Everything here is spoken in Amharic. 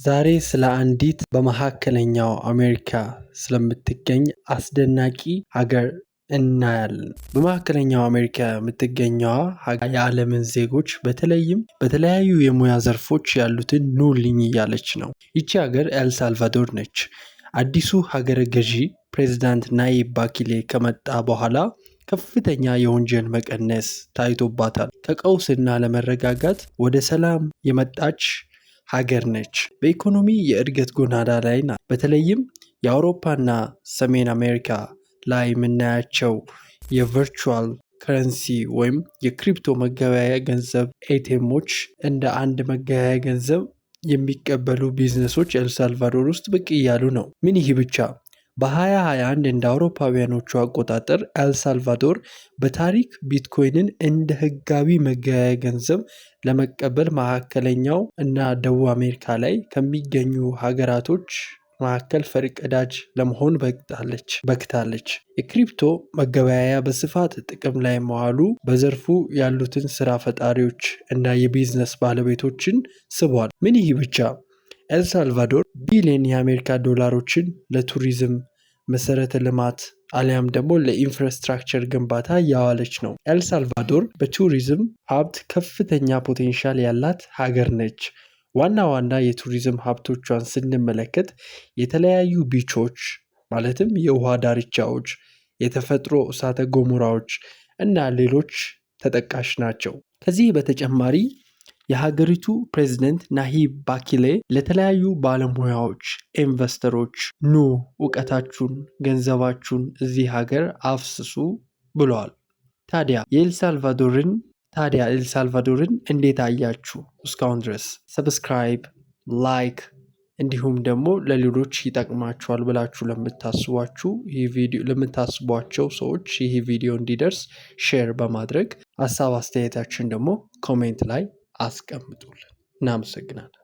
ዛሬ ስለ አንዲት በመካከለኛው አሜሪካ ስለምትገኝ አስደናቂ ሀገር እናያለን። በመካከለኛው አሜሪካ የምትገኘዋ የዓለምን ዜጎች በተለይም በተለያዩ የሙያ ዘርፎች ያሉትን ኑልኝ እያለች ነው። ይቺ ሀገር ኤልሳልቫዶር ነች። አዲሱ ሀገረ ገዢ ፕሬዝዳንት ናይብ ባኪሌ ከመጣ በኋላ ከፍተኛ የወንጀል መቀነስ ታይቶባታል። ከቀውስና ለመረጋጋት ወደ ሰላም የመጣች ሀገር ነች። በኢኮኖሚ የእድገት ጎዳና ላይ ናት። በተለይም የአውሮፓና ሰሜን አሜሪካ ላይ የምናያቸው የቨርቹዋል ከረንሲ ወይም የክሪፕቶ መገበያያ ገንዘብ ኤቲኤሞች እንደ አንድ መገበያያ ገንዘብ የሚቀበሉ ቢዝነሶች ኤልሳልቫዶር ውስጥ ብቅ እያሉ ነው። ምን ይህ ብቻ! በ2021 እንደ አውሮፓውያኖቹ አቆጣጠር ኤልሳልቫዶር በታሪክ ቢትኮይንን እንደ ህጋዊ መገበያያ ገንዘብ ለመቀበል መካከለኛው እና ደቡብ አሜሪካ ላይ ከሚገኙ ሀገራቶች መካከል ፈርቀዳጅ ለመሆን በቅታለች። የክሪፕቶ መገበያያ በስፋት ጥቅም ላይ መዋሉ በዘርፉ ያሉትን ስራ ፈጣሪዎች እና የቢዝነስ ባለቤቶችን ስቧል። ምን ይህ ብቻ! ኤልሳልቫዶር ቢሊዮን የአሜሪካ ዶላሮችን ለቱሪዝም መሰረተ ልማት አሊያም ደግሞ ለኢንፍራስትራክቸር ግንባታ እያዋለች ነው። ኤልሳልቫዶር በቱሪዝም ሀብት ከፍተኛ ፖቴንሻል ያላት ሀገር ነች። ዋና ዋና የቱሪዝም ሀብቶቿን ስንመለከት የተለያዩ ቢቾች ማለትም የውሃ ዳርቻዎች፣ የተፈጥሮ እሳተ ገሞራዎች እና ሌሎች ተጠቃሽ ናቸው። ከዚህ በተጨማሪ የሀገሪቱ ፕሬዝደንት ናሂብ ባኪሌ ለተለያዩ ባለሙያዎች፣ ኢንቨስተሮች ኑ እውቀታችሁን፣ ገንዘባችሁን እዚህ ሀገር አፍስሱ ብለዋል። ታዲያ ኤልሳልቫዶርን እንዴት አያችሁ? እስካሁን ድረስ ሰብስክራይብ፣ ላይክ እንዲሁም ደግሞ ለሌሎች ይጠቅማቸዋል ብላችሁ ለምታስቧቸው ሰዎች ይህ ቪዲዮ እንዲደርስ ሼር በማድረግ ሀሳብ አስተያየታችን ደግሞ ኮሜንት ላይ አስቀምጡልን። እናመሰግናለን።